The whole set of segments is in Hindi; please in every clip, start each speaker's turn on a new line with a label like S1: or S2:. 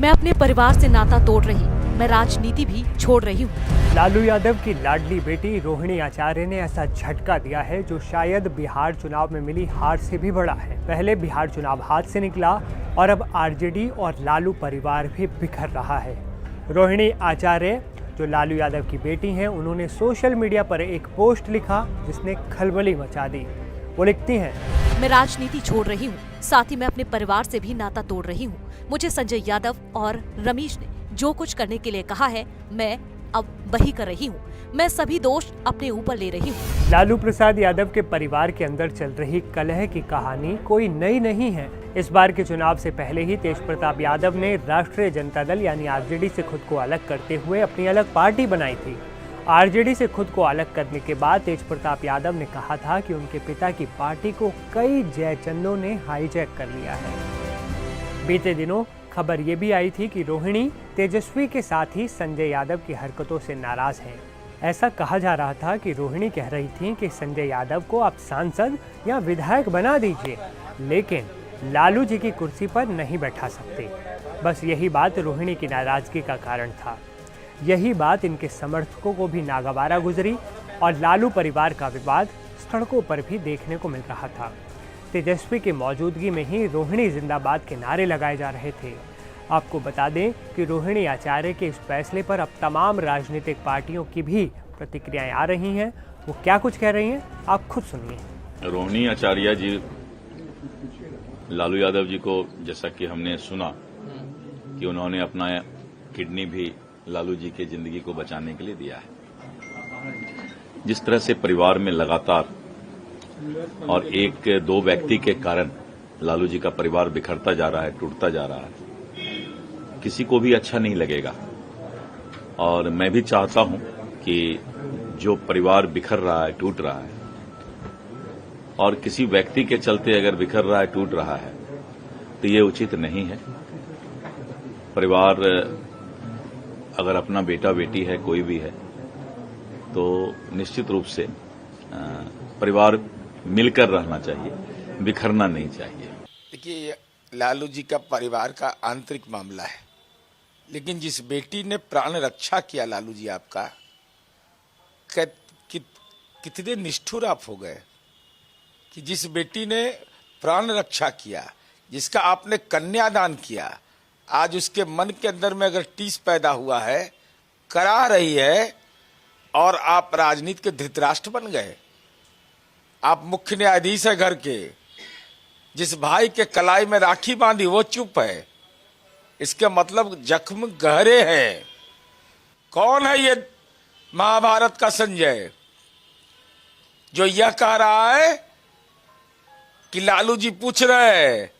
S1: मैं अपने परिवार से नाता तोड़ रही, मैं राजनीति भी छोड़ रही हूँ।
S2: लालू यादव की लाडली बेटी रोहिणी आचार्य ने ऐसा झटका दिया है जो शायद बिहार चुनाव में मिली हार से भी बड़ा है। पहले बिहार चुनाव हाथ से निकला और अब आरजेडी और लालू परिवार भी बिखर रहा है। रोहिणी आचार्य जो लालू यादव की बेटी हैं, उन्होंने सोशल मीडिया पर एक पोस्ट लिखा जिसने खलबली मचा दी। वो लिखती हैं,
S1: मैं राजनीति छोड़ रही हूँ, साथ ही मैं अपने परिवार से भी नाता तोड़ रही हूँ। मुझे संजय यादव और रमेश ने जो कुछ करने के लिए कहा है, मैं अब वही कर रही हूँ। मैं सभी दोष अपने ऊपर ले रही हूँ।
S2: लालू प्रसाद यादव के परिवार के अंदर चल रही कलह की कहानी कोई नई नहीं है। इस बार के चुनाव से पहले ही तेज प्रताप यादव ने राष्ट्रीय जनता दल यानी आरजेडी से खुद को अलग करते हुए अपनी अलग पार्टी बनाई थी। आरजेडी से खुद को अलग करने के बाद तेज प्रताप यादव ने कहा था कि उनके पिता की पार्टी को कई जयचंदों ने हाईजैक कर लिया है। बीते दिनों खबर ये भी आई थी कि रोहिणी तेजस्वी के साथ ही संजय यादव की हरकतों से नाराज हैं। ऐसा कहा जा रहा था कि रोहिणी कह रही थी कि संजय यादव को आप सांसद या विधायक बना दीजिए, लेकिन लालू जी की कुर्सी पर नहीं बैठा सकते। बस यही बात रोहिणी की नाराजगी का कारण था। यही बात इनके समर्थकों को भी नागवारा गुजरी और लालू परिवार का विवाद सड़कों पर भी देखने को मिल रहा था। तेजस्वी की मौजूदगी में ही रोहिणी जिंदाबाद के नारे लगाए जा रहे थे। आपको बता दें कि रोहिणी आचार्य के इस फैसले पर अब तमाम राजनीतिक पार्टियों की भी प्रतिक्रियाएं आ रही हैं। वो क्या कुछ कह रही हैं, आप खुद सुनिए।
S3: रोहिणी आचार्य जी लालू यादव जी को, जैसा कि हमने सुना कि उन्होंने अपना किडनी भी लालू जी की जिंदगी को बचाने के लिए दिया है। जिस तरह से परिवार में लगातार और एक दो व्यक्ति के कारण लालू जी का परिवार बिखरता जा रहा है, टूटता जा रहा है, किसी को भी अच्छा नहीं लगेगा। और मैं भी चाहता हूं कि जो परिवार बिखर रहा है, टूट रहा है, और किसी व्यक्ति के चलते अगर बिखर रहा है, टूट रहा है, तो ये उचित नहीं है। परिवार अगर अपना बेटा बेटी है, कोई भी है, तो निश्चित रूप से परिवार मिलकर रहना चाहिए, बिखरना नहीं चाहिए।
S4: देखिए, लालू जी का परिवार का आंतरिक मामला है, लेकिन जिस बेटी ने प्राण रक्षा किया लालू जी आपका, कितने निष्ठुर आप हो गए कि जिस बेटी ने प्राण रक्षा किया, जिसका आपने कन्यादान किया, आज उसके मन के अंदर में अगर टीस पैदा हुआ है, करा रही है, और आप राजनीति के धृतराष्ट्र बन गए। आप मुख्य न्यायाधीश है घर के, जिस भाई के कलाई में राखी बांधी वो चुप है, इसके मतलब जख्म गहरे हैं। कौन है ये महाभारत का संजय जो यह कह रहा है कि लालू जी पूछ रहे हैं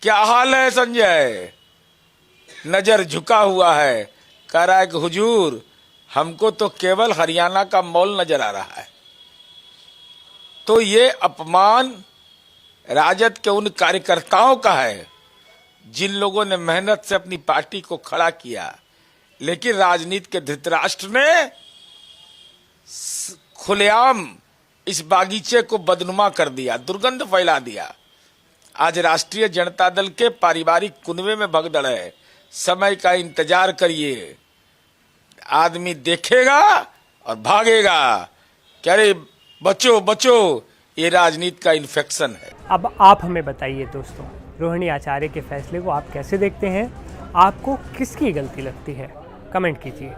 S4: क्या हाल है संजय, नजर झुका हुआ है, कह रहा है कि हुजूर हमको तो केवल हरियाणा का मॉल नजर आ रहा है। तो ये अपमान राजद के उन कार्यकर्ताओं का है जिन लोगों ने मेहनत से अपनी पार्टी को खड़ा किया, लेकिन राजनीति के धृतराष्ट्र ने खुलेआम इस बागीचे को बदनुमा कर दिया, दुर्गंध फैला दिया। आज राष्ट्रीय जनता दल के पारिवारिक कुनबे में भगदड़ है। समय का इंतजार करिए, आदमी देखेगा और भागेगा। क्या रे बचो बचो, ये राजनीति का इन्फेक्शन है।
S2: अब आप हमें बताइए दोस्तों, रोहिणी आचार्य के फैसले को आप कैसे देखते हैं? आपको किसकी गलती लगती है? कमेंट कीजिए।